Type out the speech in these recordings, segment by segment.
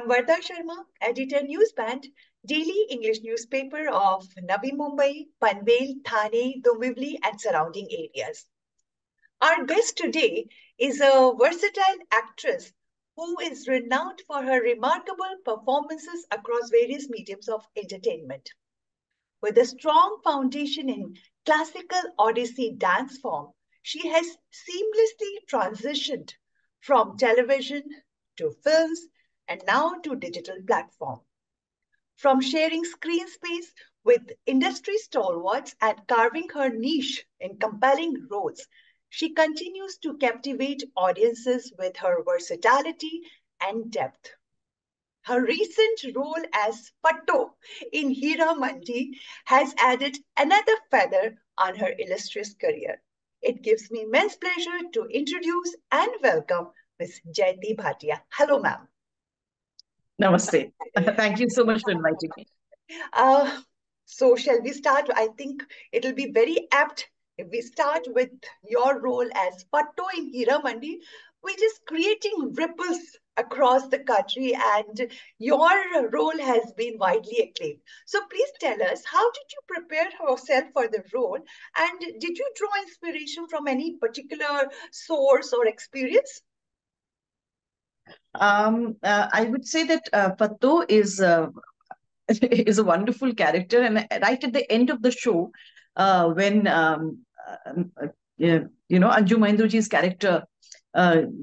I'm Vardha Sharma, editor Newsband, daily English newspaper of Navi Mumbai, Panvel, Thane, Dombivli, and surrounding areas. Our guest today is a versatile actress who is renowned for her remarkable performances across various mediums of entertainment. With a strong foundation in classical Odissi dance form, she has seamlessly transitioned from television to films and now to digital platform. From sharing screen space with industry stalwarts and carving her niche in compelling roles, she continues to captivate audiences with her versatility and depth. Her recent role as Patto in Hira Mandi has added another feather on her illustrious career. It gives me immense pleasure to introduce and welcome Ms. Jayanti Bhatia. Hello, ma'am. Namaste. Thank you so much for inviting me. Uh, so shall we start? I think it'll be very apt if we start with your role as Patto in Hira Mandi, which is creating ripples across the country, and your role has been widely acclaimed. So please tell us, how did you prepare yourself for the role, and did you draw inspiration from any particular source or experience? I would say that Patto is is a wonderful character, and right at the end of the show, when Anju Mahendra ji's character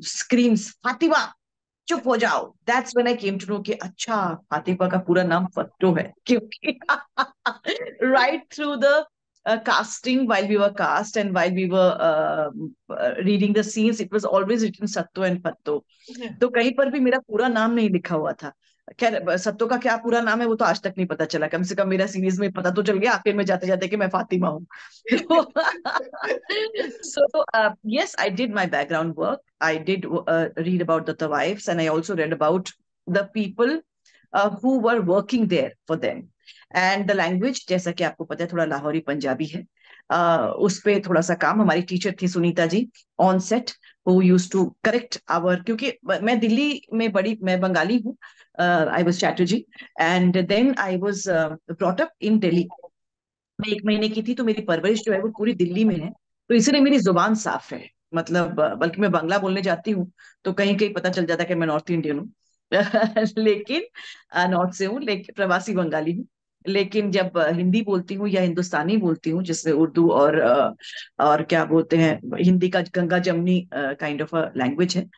screams Fatima, चुप हो जाओ. That's when I came to know कि अच्छा फातिमा का पूरा नाम फत्तो है, क्योंकि right through the casting, while we were cast and while we were reading the scenes, it was always written Satto and Fatto. तो कहीं पर भी मेरा पूरा नाम नहीं लिखा हुआ था. खैर सत्तो का क्या पूरा नाम है वो तो आज तक नहीं पता चला. कम से कम मेरा सीरीज में पता तो चल गया आखिर में जाते जाते कि मैं फातिमा हूँ. So yes, I did my background work. I did read about the Tawaifs, and I also read about the people who were working there for them. And the language, जैसा कि आपको पता है, थोड़ा लाहौरी पंजाबी है. उस पे थोड़ा सा काम, हमारी टीचर थी Sunita ji on set, who used to correct our, क्योंकि मैं दिल्ली में बड़ी, मैं बंगाली हूँ. I was Chatterjee, and then I was brought up in Delhi. मैं 1 महीने की थी, तो मेरी परवरिश जो है वो पूरी दिल्ली में है, तो इसलिए मेरी जुबान साफ है. मतलब बल्कि मैं बांग्ला बोलने जाती हूँ तो कहीं कहीं पता चल जाता है कि मैं नॉर्थ इंडियन हूँ. लेकिन नॉर्थ से हूँ, लेकिन प्रवासी बंगाली हूँ. लेकिन जब हिंदी बोलती हूँ या हिंदुस्तानी बोलती हूँ, जिसमें उर्दू और क्या बोलते हैं, हिंदी का गंगा जमनी काइंड ऑफ लैंग्वेज है,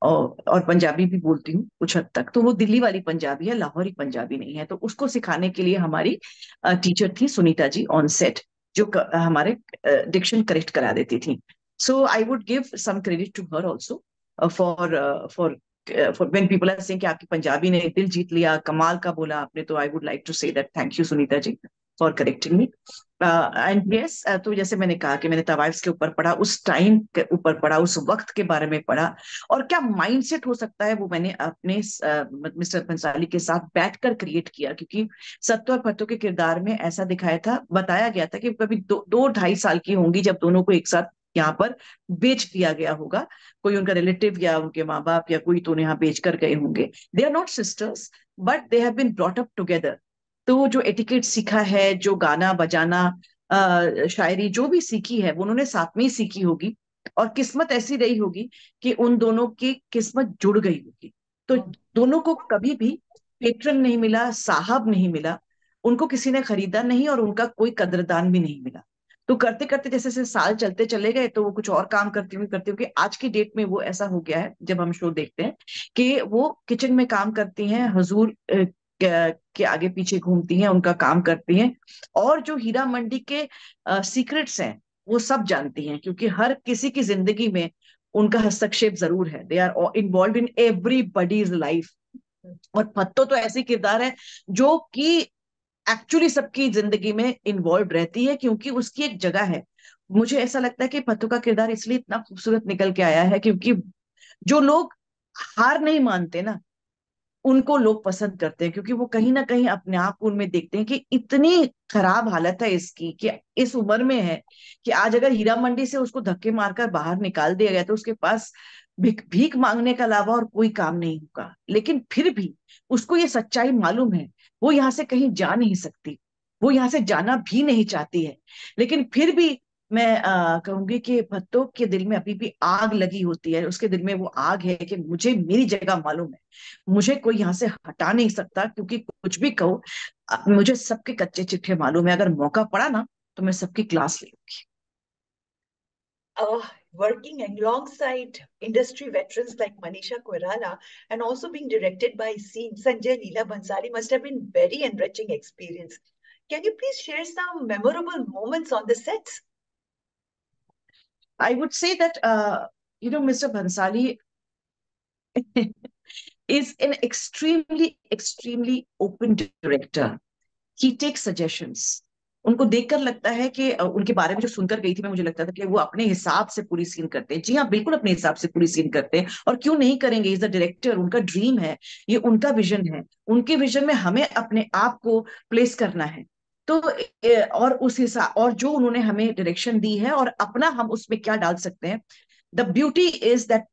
और पंजाबी भी बोलती हूँ कुछ हद तक, तो वो दिल्ली वाली पंजाबी है, लाहौरी पंजाबी नहीं है. तो उसको सिखाने के लिए हमारी टीचर थी सुनीता जी ऑन सेट, जो हमारे डिक्शन करेक्ट करा देती थी. So I would give some credit to her also for when people are saying कि आपकी पंजाबी ने दिल जीत लिया, कमाल का बोला आपने, तो I would like to say that thank you Sunita ji for correcting me. And yes, तो जैसे मैंने कहा कि मैंने तवाइफ्स के ऊपर पढ़ा, उस टाइम के ऊपर पढ़ा, उस वक्त के बारे में पढ़ा, और क्या माइंडसेट हो सकता है वो मैंने अपने मिस्टर भंसाली के साथ बैठकर क्रिएट किया. क्योंकि सत्तो और फत्तो के किरदार में ऐसा दिखाया था, बताया गया था कि कभी 2-2.5 साल की होंगी जब दोनों को एक साथ यहाँ पर बेच दिया गया होगा. कोई उनका रिलेटिव या उनके माँ बाप या कोई तो उन्हें यहाँ बेच कर गए होंगे. They are not sisters, but they have been brought up together. तो जो एटिकेट सीखा है, जो गाना बजाना, शायरी जो भी सीखी है, वो उन्होंने साथ में ही सीखी होगी, और किस्मत ऐसी रही होगी कि उन दोनों की किस्मत जुड़ गई होगी. तो दोनों को कभी भी पेट्रन नहीं मिला, साहब नहीं मिला, उनको किसी ने खरीदा नहीं, और उनका कोई कदरदान भी नहीं मिला. तो करते करते जैसे जैसे साल चलते चले गए, तो वो कुछ और काम करती हुई कि आज की डेट में वो ऐसा हो गया है, जब हम शो देखते हैं कि वो किचन में काम करती हैं, हुजूर के आगे पीछे घूमती हैं, उनका काम करती हैं, और जो हीरा मंडी के सीक्रेट्स हैं वो सब जानती हैं, क्योंकि हर किसी की जिंदगी में उनका हस्तक्षेप जरूर है. They are involve in everybody's life. और फत्तो तो ऐसी किरदार है जो कि एक्चुअली सबकी जिंदगी में इन्वॉल्व रहती है, क्योंकि उसकी एक जगह है. मुझे ऐसा लगता है कि फत्तो का किरदार इसलिए इतना खूबसूरत निकल के आया है, क्योंकि जो लोग हार नहीं मानते ना, उनको लोग पसंद करते हैं, क्योंकि वो कहीं ना कहीं अपने आप को उनमें देखते हैं कि इतनी खराब हालत है इसकी, कि इस उम्र में है कि आज अगर हीरा मंडी से उसको धक्के मारकर बाहर निकाल दिया गया तो उसके पास भीख भीख मांगने के अलावा और कोई काम नहीं होगा, लेकिन फिर भी उसको ये सच्चाई मालूम है, वो यहाँ से कहीं जा नहीं सकती, वो यहाँ से जाना भी नहीं चाहती है। लेकिन फिर भी मैं कहूंगी कि भत्तो के दिल में अभी भी आग लगी होती है, उसके दिल में वो आग है कि मुझे मेरी जगह मालूम है, मुझे कोई यहाँ से हटा नहीं सकता, क्योंकि कुछ भी कहो मुझे सबके कच्चे चिट्ठे मालूम है, अगर मौका पड़ा ना तो मैं सबकी क्लास ले लूंगी। Working alongside industry veterans like Manisha Koirala and also being directed by Sanjay Leela Bhansali must have been very enriching experience. Can you please share some memorable moments on the sets? I would say that, Mr. Bhansali is an extremely open director. He takes suggestions. उनको देखकर लगता है कि उनके बारे में जो सुनकर गई थी मैं, मुझे लगता था कि वो अपने हिसाब से पूरी सीन करते हैं। जी हाँ, बिल्कुल अपने हिसाब से पूरी सीन करते हैं, और क्यों नहीं करेंगे, इज द डायरेक्टर, उनका ड्रीम है, ये उनका विजन है, उनके विजन में हमें अपने आप को प्लेस करना है। तो और उस हिसाब, और जो उन्होंने हमें डायरेक्शन दी है और अपना हम उसमें क्या डाल सकते हैं, the beauty is that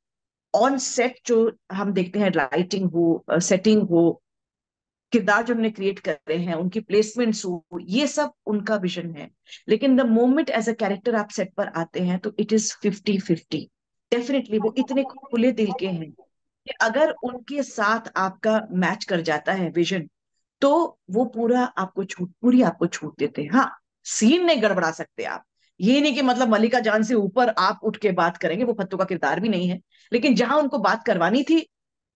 on set जो हम देखते हैं, लाइटिंग हो, सेटिंग हो, किरदार जो उन्होंने क्रिएट कर रहे हैं, उनकी प्लेसमेंट्स हो, ये सब उनका विजन है। लेकिन the moment as a character आप सेट पर आते हैं तो इट इज 50-50। डेफिनेटली वो इतने खुले दिल के हैं कि अगर उनके साथ आपका मैच कर जाता है विजन, तो वो पूरी आपको छूट देते हैं। हाँ, सीन नहीं गड़बड़ा सकते आप, ये नहीं कि मतलब मल्लिका जान से ऊपर आप उठ के बात करेंगे, वो फत्तू का किरदार भी नहीं है। लेकिन जहां उनको बात करवानी थी,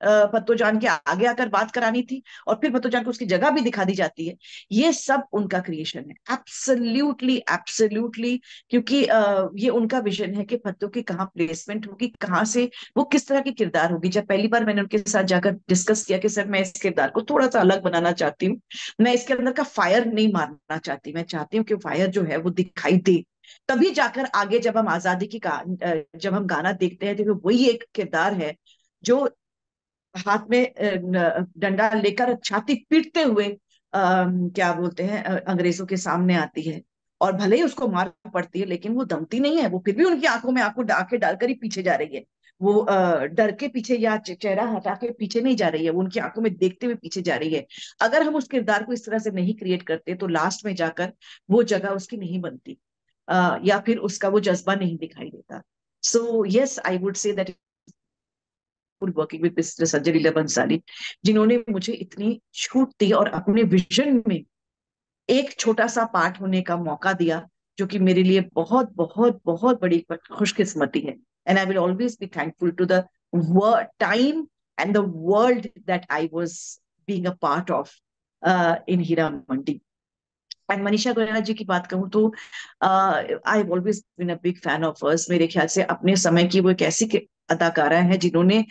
फत्तो जान के आगे आकर बात करानी थी, और फिर फत्तो जान को उसकी जगह भी दिखा दी जाती है, ये सब उनका क्रिएशन है। एब्सोल्युटली एब्सोल्युटली, क्योंकि ये उनका विजन है कि फत्तो की कहाँ प्लेसमेंट होगी, कहाँ से वो किस तरह की किरदार होगी। जब पहली बार मैंने उनके साथ जाकर डिस्कस किया कि सर मैं इस किरदार को थोड़ा सा अलग बनाना चाहती हूँ, मैं इसके अंदर का फायर नहीं मारना चाहती, मैं चाहती हूँ कि फायर जो है वो दिखाई दे, तभी जाकर आगे जब हम आजादी जब हम गाना देखते हैं तो वही एक किरदार है जो हाथ में डंडा लेकर छाती पीटते हुए क्या बोलते हैं, अंग्रेजों के सामने आती है। और भले ही उसको मार पड़ती है, लेकिन वो दमती नहीं है, वो फिर भी उनकी आंखों में आंखें डालकर ही पीछे जा रही है। वो डर के पीछे या चेहरा हटा के पीछे नहीं जा रही है, वो उनकी आंखों में देखते हुए पीछे जा रही है। अगर हम उस किरदार को इस तरह से नहीं क्रिएट करते तो लास्ट में जाकर वो जगह उसकी नहीं बनती, या फिर उसका वो जज्बा नहीं दिखाई देता। So yes, I would say that working with mister Sanjay Leela Bhansali, जिन्होंने मुझे इतनी छूट दी और अपने विजन में एक छोटा सा पार्ट होने का मौका दिया, जो कि मेरे लिए बहुत बहुत बहुत बड़ी खुशकिस्मती है। And I will always be thankful to the time and the world that I was being a part of in Heera Mandi. And Manisha Koirala ji की बात कहूँ तो I always been a big fan of hers. मेरे ख्याल से अपने समय की वो एक ऐसी अदाकारा है जिन्होंने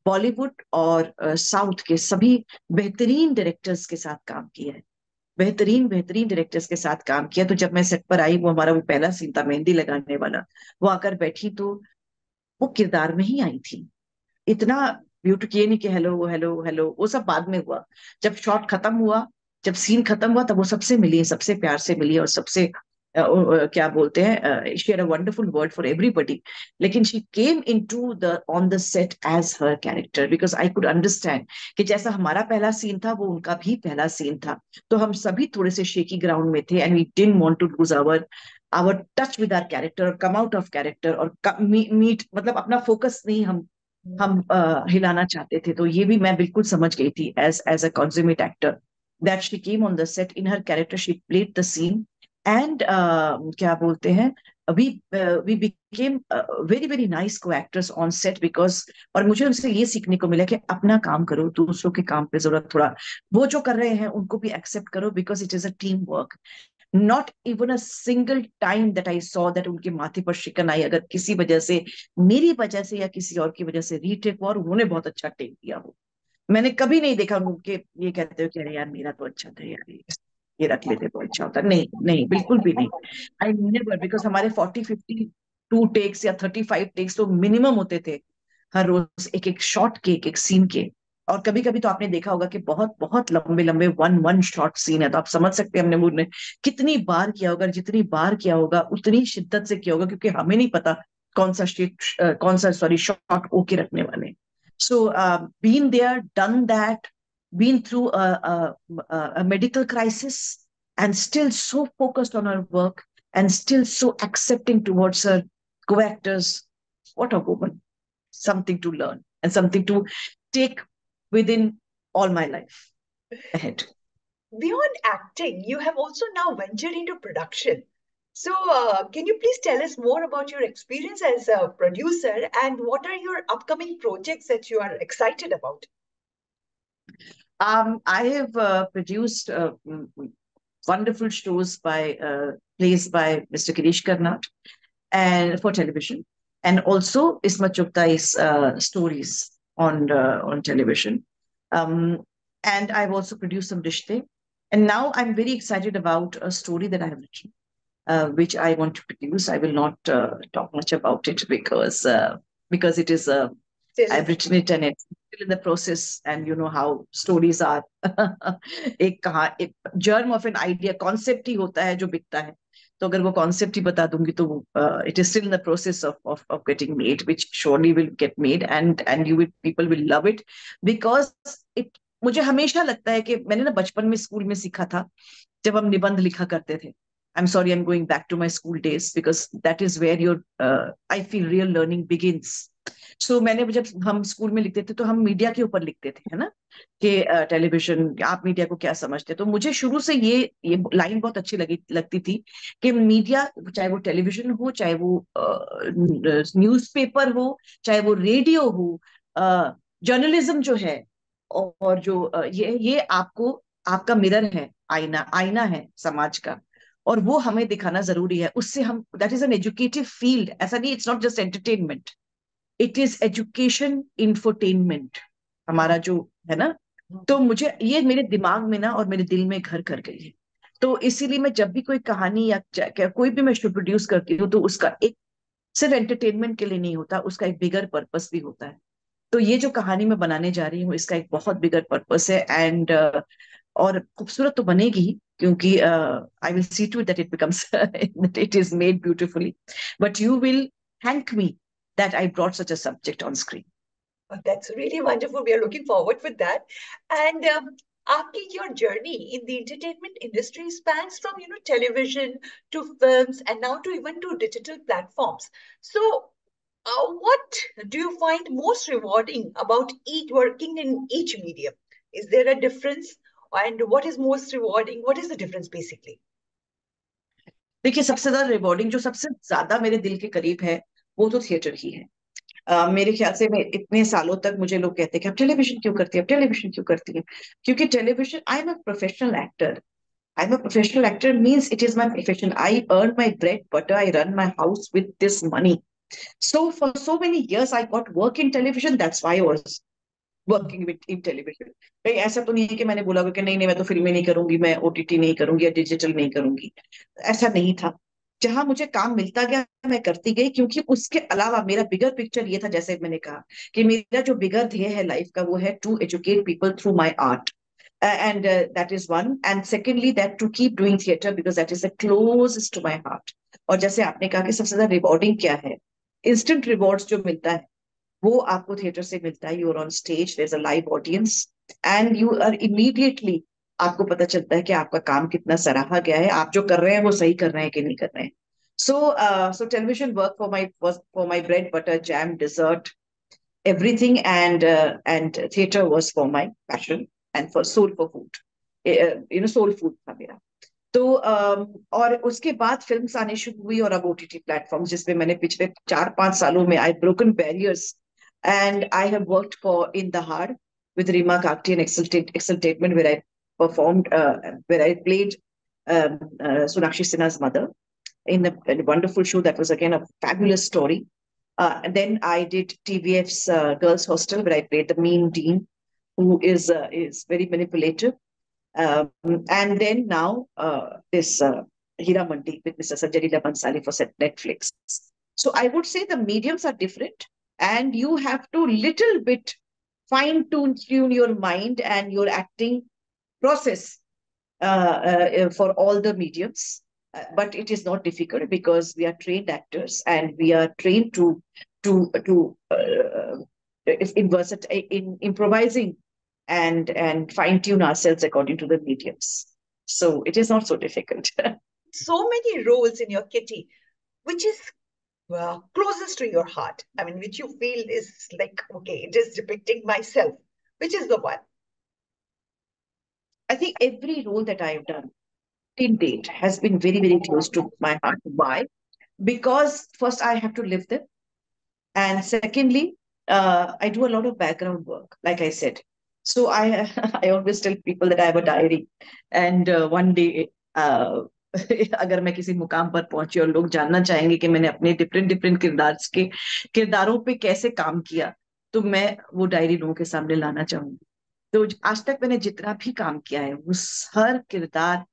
बॉलीवुड और साउथ के सभी बेहतरीन डायरेक्टर्स के साथ काम किया है, बेहतरीन बेहतरीन डायरेक्टर्स के साथ काम किया। तो जब मैं सेट पर आई, वो हमारा वो पहला सीन था मेहंदी लगाने वाला, वो आकर बैठी तो वो किरदार में ही आई थी। इतना ब्यूटी, ये नहीं कि हेलो हेलो हेलो, वो सब बाद में हुआ। जब शॉट खत्म हुआ, जब सीन खत्म हुआ, तब वो सबसे मिली, सबसे प्यार से मिली, और सबसे क्या बोलते हैं, she had a wonderful word for everybody. लेकिन she came into the on the set as her character, because I could understand कि जैसा हमारा पहला सीन था, वो उनका भी पहला सीन था। तो हम सभी थोड़े से शेकी ग्राउंड में थे, and we didn't want to lose our touch with our character और कम आउट ऑफ कैरेक्टर, और मीट मतलब अपना फोकस नहीं हम हिलाना चाहते थे। तो ये भी मैं बिल्कुल समझ गई थी as a consummate actor, that she came on the set in her character, she played the scene, and क्या बोलते हैं, we became very very nice co-actors on set, because और मुझे उनसे ये सीखने को मिला कि अपना काम करो, दूसरों के काम पे जरूरत थोड़ा, वो जो कर रहे हैं उनको भी एक्सेप्ट करो, because it is a team work. Not even a single time that I saw that उनके माथे पर शिकन आई, अगर किसी वजह से, मेरी वजह से या किसी और की वजह से रीटेक हुआ और उन्होंने बहुत अच्छा टेक दिया हो, मैंने कभी नहीं देखा उनके ये कहते हो कि अरे यार मेरा तो अच्छा था यार, ये रख लेते तो अच्छा होता। नहीं नहीं, बिल्कुल भी नहीं। आई नेवर, बिकॉज हमारे 40-52 टेक्स या 35 टेक्स तो मिनिमम होते थे हर रोज, एक एक शॉट के, एक एक सीन के। और कभी कभी तो आपने देखा होगा कि बहुत बहुत लंबे लंबे वन वन शॉट सीन है, तो आप समझ सकते हैं हमने कितनी बार किया होगा, जितनी बार किया होगा उतनी शिद्दत से किया होगा, क्योंकि हमें नहीं पता कौन सा सॉरी शॉट ओके रखने वाले. So been there, done that, been through a medical crisis, and still so focused on her work and still so accepting towards her co-actors. What a woman! Something to learn and something to take within all my life ahead. Beyond acting, you have also now ventured into production. So, can you please tell us more about your experience as a producer and what are your upcoming projects that you are excited about? I have produced wonderful shows by plays by Mr. Girish Karnat and for television, and also Ismat Chughtai's stories on television. Um, and I've also produced some Rishte. And now I'm very excited about a story that I have written, which I want to produce. I will not talk much about it because it is I've written it and it's still in the process, and you know how stories are. एक germ of an idea, concept ही होता है जो बिकता है. तो अगर वो concept ही बता दूंगी तो it is still in the process of getting made, which surely will get made, and people will love it because it. मुझे हमेशा लगता है कि मैंने ना बचपन में स्कूल में सीखा था जब हम निबंध लिखा करते थे. I'm sorry, I'm going back to my school days because that is where your I feel real learning begins. So मैंने जब हम स्कूल में लिखते थे तो हम मीडिया के ऊपर लिखते थे, है ना, कि टेलीविजन, आप मीडिया को क्या समझते. तो मुझे शुरू से ये लाइन बहुत अच्छी लगती थी कि मीडिया, चाहे वो टेलीविजन हो, चाहे वो न्यूज़पेपर हो, चाहे वो रेडियो हो, जर्नलिज्म जो है और जो ये आपको आपका मिरर है, आईना है समाज का, और वो हमें दिखाना जरूरी है. उससे हम, that is an educative field. ऐसा नहीं, it's not just entertainment, it is education infotainment हमारा जो है ना. तो मुझे ये मेरे दिमाग में ना और मेरे दिल में घर कर गई है. तो इसीलिए मैं जब भी कोई कहानी या कोई भी मैं शो प्रोड्यूस करती हूँ तो उसका एक सिर्फ एंटरटेनमेंट के लिए नहीं होता, उसका एक बिगर पर्पस भी होता है. तो ये जो कहानी मैं बनाने जा रही हूँ इसका एक बहुत बिगर पर्पस है. एंड और खूबसूरत तो बनेगी ही क्योंकि I will see to that it becomes that it is made beautifully, but you will thank me that I brought such a subject on screen. That's really wonderful. We are looking forward with that. And after your journey in the entertainment industry spans from television to films and now to even to digital platforms. So, what do you find most rewarding about each working in each medium? Is there a difference? And what is most rewarding? What is the difference basically? देखिए, सबसे ज्यादा rewarding जो सबसे ज्यादा मेरे दिल के करीब है वो तो थिएटर ही है. मेरे ख्याल से मैं इतने सालों तक मुझे लोग कहते हैं कि अब टेलीविजन क्यों करती है, अब टेलीविजन क्यों करती है. क्योंकि television, I am a professional actor. I'm a professional actor means it is my profession. I earn my bread butter. I run my house with this money. So for so many years, I got work in television. That's why I was working with in television. कहीं ऐसा तो नहीं है कि मैंने बोला कि नहीं नहीं मैं तो फिल्में नहीं करूंगी, मैं ओटीटी नहीं करूंगी या डिजिटल नहीं करूंगी. ऐसा नहीं था. जहां मुझे काम मिलता गया मैं करती गई, क्योंकि उसके अलावा मेरा बिगर पिक्चर ये था, जैसे मैंने कहा कि मेरा जो बिगर ध्येय है लाइफ का वो है to educate people through my art. And that is one. And secondly, that to keep doing theatre because that is the closest to my heart. और जैसे आपने कहा कि सबसे ज्यादा रिवॉर्डिंग क्या है, इंस्टेंट रिवॉर्ड्स जो मिलता है वो आपको थिएटर से मिलता है. You are on stage, there is a live audience and you are immediately, आपको पता चलता है कि आपका काम कितना सराहा गया है, आप जो कर रहे हैं वो सही कर रहे हैं कि नहीं कर रहे हैं. So television work for my bread butter, jam, dessert, everything, and theatre was for my passion and for soul for food. Soul food था मेरा. तो और उसके बाद फिल्म्स आने शुरू हुई और अब ओटीटी प्लेटफॉर्म जिसमें मैंने पिछले 4-5 सालों में I broken barriers and I have worked for in the hard with Rima Kakti and Exultatement, where I performed, where I played Sonakshi Sinha's mother in a wonderful show that was again a fabulous story. And then I did TVF's Girls Hostel, where I played the mean dean, who is very manipulative. And then now this Hira Mandi with Mr. Sanjay Leela Bhansali for Netflix. So I would say the mediums are different, and you have to little bit fine tune your mind and your acting process for all the mediums. but it is not difficult because we are trained actors and we are trained to in improvising and fine tune ourselves according to the mediums. So it is not so difficult. So many roles in your kitty, which is closest to your heart? I mean, which you feel is like, okay, it is depicting myself. Which is the one? I think every role that I have done till date has been very, very close to my heart. Why? Because first I have to live them. And secondly, I do a lot of background work, like I said. So I I always tell people that I have a diary, and one day अगर मैं किसी मुकाम पर पहुंची और लोग जानना चाहेंगे कि मैंने अपने डिफरेंट डिफरेंट किरदारों पे कैसे काम किया, तो मैं वो डायरी लोगों के सामने लाना चाहूंगी। तो आज तक मैंने जितना भी काम किया है उस हर किरदार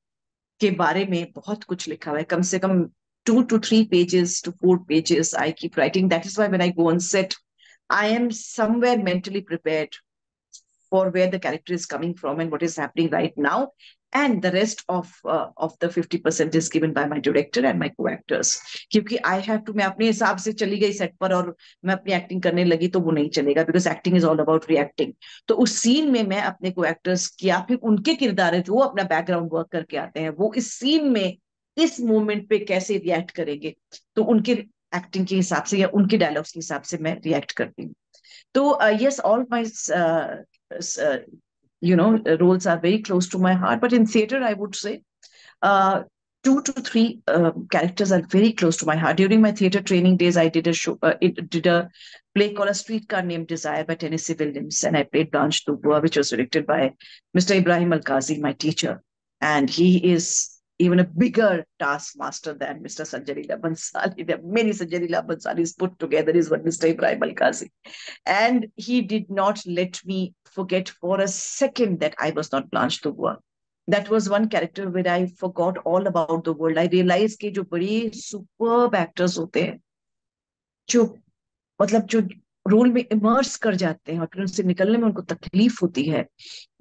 के बारे में बहुत कुछ लिखा हुआ है, कम से कम 2 to 3 pages to 4 pages I keep writing. That is why when I go on set, I am somewhere mentally prepared for where the character is coming from and what is happening right now. And the rest of the 50% is given by my director and my co-actors. क्योंकि I have to, मैं अपने हिसाब से चली गई set पर और मैं अपनी एक्टिंग करने लगी तो वो नहीं चलेगा, because acting is all about reacting. तो उस सीन में मैं अपने को-एक्टर्स की या फिर उनके किरदार है जो अपना बैकग्राउंड वर्क करके आते हैं, वो इस सीन में इस मोमेंट पे कैसे रिएक्ट करेंगे, तो उनके एक्टिंग के हिसाब से या उनके डायलॉग्स के हिसाब से मैं रिएक्ट करती हूँ। तो yes, all my uh, roles are very close to my heart. But in theater, I would say 2 to 3 characters are very close to my heart. During my theater training days, I did a show. Did a play called A Streetcar Named Desire by Tennessee Williams, and I played Blanche Dubois, which was directed by Mr. Ibrahim Al-Qazi, my teacher, and he is even a bigger taskmaster than Mr. Sanjay Leela Bhansali. There are many Sanjay Leela Bhansalis put together is what Mr. Ibrahim Al-Qazi. And he did not let me forget for a second that I was not Blanche Dubois. That was one character where I forgot all about the world. I realized कि जो बड़े superb actors होते हैं, जो मतलब जो role में immerse कर जाते हैं और फिर उनसे निकलने में उनको तकलीफ होती है,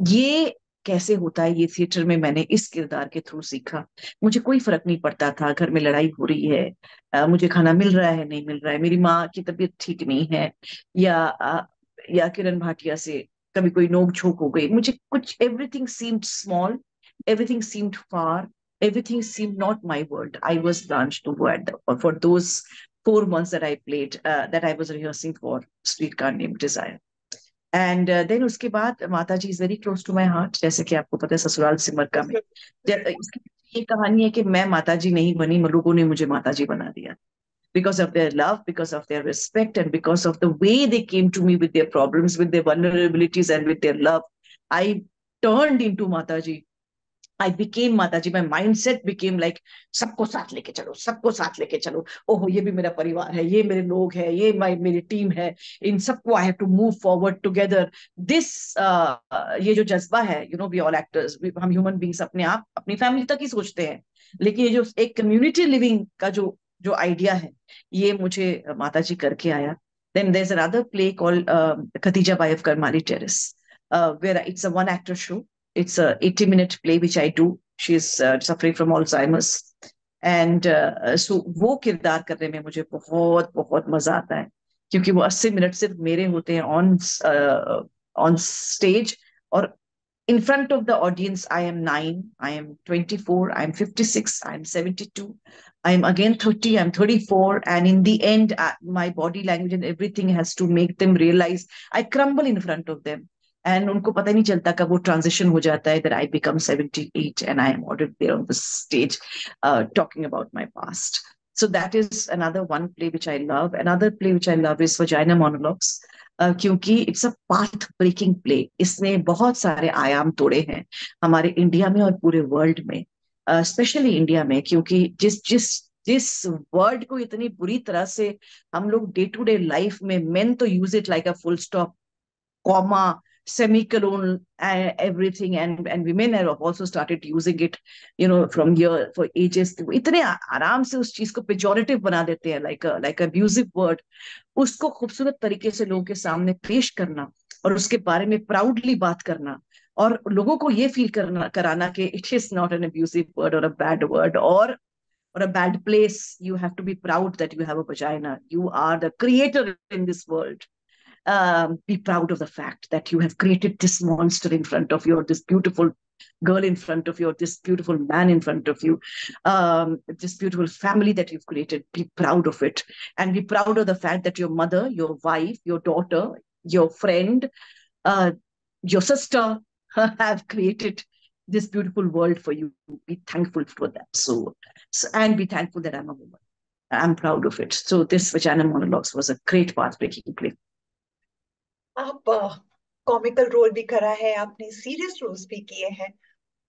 ये कैसे होता है, ये थिएटर में मैंने इस किरदार के थ्रू सीखा। मुझे कोई फर्क नहीं पड़ता था घर में लड़ाई हो रही है, मुझे खाना मिल रहा है नहीं मिल रहा है, मेरी माँ की तबीयत ठीक नहीं है, या किरण भाटिया से कभी कोई नोक झोंक हो गई, मुझे कुछ everything seemed small, everything seemed far, everything seemed not my world. I was Blanche Dubois for those 4 months that I played, that I was rehearsing for Streetcar Named Desire. And then उसके बाद Mata ji is very close to my heart, जैसे कि आपको पता है ससुराल सिमरका में इसकी ये कहानी है कि मैं माता जी नहीं बनी, लोगों ने मुझे माता जी बना दिया, because of their love, because of their respect, and because of the way they came to me with their problems, with their vulnerabilities, and with their love. I turned into Mataji. I became Mataji. My mindset became like सबको साथ लेके चलो, सबको साथ लेके चलो, ओहो ये भी मेरा परिवार है, ये मेरे लोग हैं, ये मेरी टीम है, इन सबको I have to move forward together. This ये जो जज्बा है, we all actors, हम human beings अपने आप अपनी फैमिली तक ही सोचते हैं, लेकिन ये जो एक community living का जो जो आइडिया है, ये मुझे माताजी करके आया. Then there's another play called Khatija Bai of Karmali Terrace, where it's a one actor show. It's a 80-minute play which I do. She's suffering from Alzheimer's. And so वो किरदार करने में मुझे बहुत बहुत मजा आता है, क्योंकि वो 80 मिनट सिर्फ मेरे होते हैं on stage, और in front of the audience I am 9, I am 24, I am 56, I am 72, I am again 30, I am 34, and in the end my body language and everything has to make them realize I crumble in front of them. And उनको पता नहीं चलता कब वो transition हो जाता है that I become 78 and I am already there on the stage talking about my past. So that is another one play which I love. Another play which I love is Vagina Monologues, क्योंकि it's a path breaking play. इसने बहुत सारे आयाम तोड़े हैं हमारे India में और पूरे वर्ल्ड में, स्पेशली इंडिया में, क्योंकि जिस जिस जिस वर्ड को इतनी बुरी तरह से हम लोग डे टू डे लाइफ में, मेन तो use it like a full stop, comma, semicolon, everything, and women have also started using it, from here for ages. इतने आराम से उस चीज को पेजोरेटिव बना देते हैं, like abusive word. उसको खूबसूरत तरीके से लोगों के सामने पेश करना और उसके बारे में प्राउडली बात करना और लोगों को ये फील कराना कि it is not an abusive word और अ बैड वर्ड, और or a bad place, you have to be proud that you have a vagina. You are the creator in this world. Be proud of the fact that you have created this monster in front of you, or this beautiful girl in front of you, or this beautiful man in front of you, this beautiful family that you've created. Be proud of it, and be proud of the fact that your mother, your wife, your daughter, your friend, your sister have created this beautiful world for you. Be thankful for that. And be thankful that I'm a woman. I'm proud of it. So this Vagina Monologues was a great path-breaking play. आप comical role भी करा है, आपने serious roles भी किए हैं.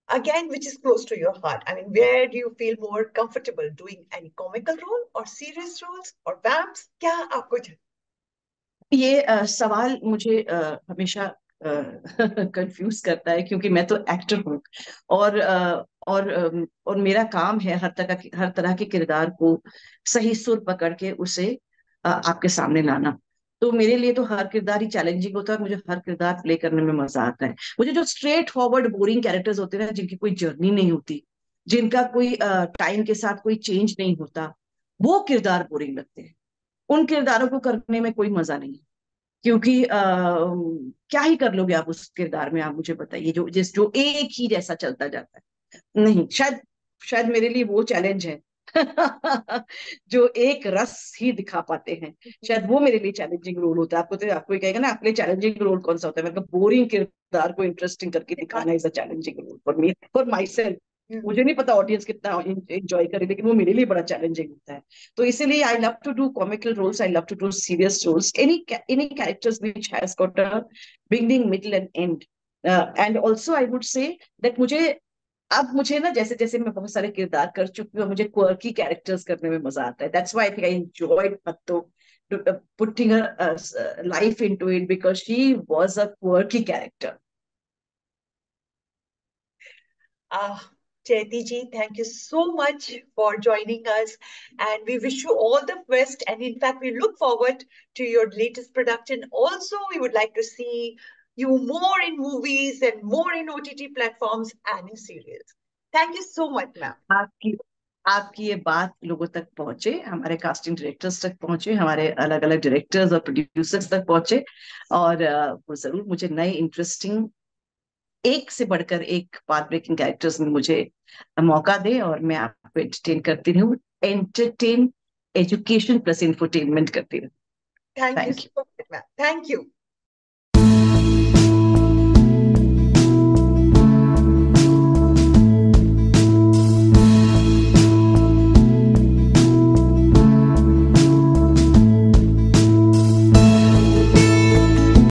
Again, which is close to your heart? I mean, where do you feel more comfortable doing any comical role or serious roles or vamps? क्या आपको ये सवाल मुझे हमेशा कंफ्यूज करता है, क्योंकि मैं तो एक्टर हूँ, और और मेरा काम है हर तरह के किरदार को सही सुर पकड़ के उसे आपके सामने लाना. तो मेरे लिए तो हर किरदार ही चैलेंजिंग होता है, मुझे हर किरदार प्ले करने में मजा आता है. मुझे जो स्ट्रेट फॉरवर्ड बोरिंग कैरेक्टर्स होते हैं ना, जिनकी कोई जर्नी नहीं होती, जिनका कोई टाइम के साथ कोई चेंज नहीं होता, वो किरदार बोरिंग लगते हैं. उन किरदारों को करने में कोई मजा नहीं, क्योंकि क्या ही कर लोगे आप उस किरदार में. आप मुझे बताइए जो एक ही जैसा चलता जाता है. नहीं, शायद मेरे लिए वो चैलेंज है. जो एक रस ही दिखा पाते हैं, शायद वो मेरे लिए चैलेंजिंग रोल होता है. आपको ही कहेगा ना, आपके लिए चैलेंजिंग रोल कौन सा होता है, मतलब बोरिंग किरदार को इंटरेस्टिंग करके दिखाना is a challenging role for me, for myself. मुझे नहीं पता ऑडियंस कितना एंजॉय करे, लेकिन वो मेरे लिए बड़ा चैलेंजिंग होता है. तो इसीलिए I love to do comical roles, I love to do serious roles, any characters which has got a beginning, middle and end. And also I would say that मुझे ना, जैसे जैसे मैं बहुत सारे किरदार कर चुकी हूँ, मुझे क्वर्की कैरेक्टर्स करने में मजा आता है. That's why I think I enjoyed पत्तो putting her life into it, because she was a quirky character. Jayati ji, thank you so much for joining us, and we wish you all the best. And in fact, we look forward to your latest production. Also, we would like to see you more in movies and more in OTT platforms and in serials. Thank you so much, ma'am. आपकी ये बात लोगों तक पहुंचे, हमारे casting directors तक पहुंचे, हमारे अलग अलग डायरेक्टर्स और प्रोड्यूसर्स तक पहुंचे, और वो जरूर मुझे नए इंटरेस्टिंग, एक से बढ़कर एक पाथ ब्रेकिंग कैरेक्टर्स में मुझे मौका दे, और मैं आपको एंटरटेन करती रहूं. एंटरटेन, एजुकेशन प्लस इंफोटेनमेंट करती रहूं. Thank you so much, ma'am. Thank you.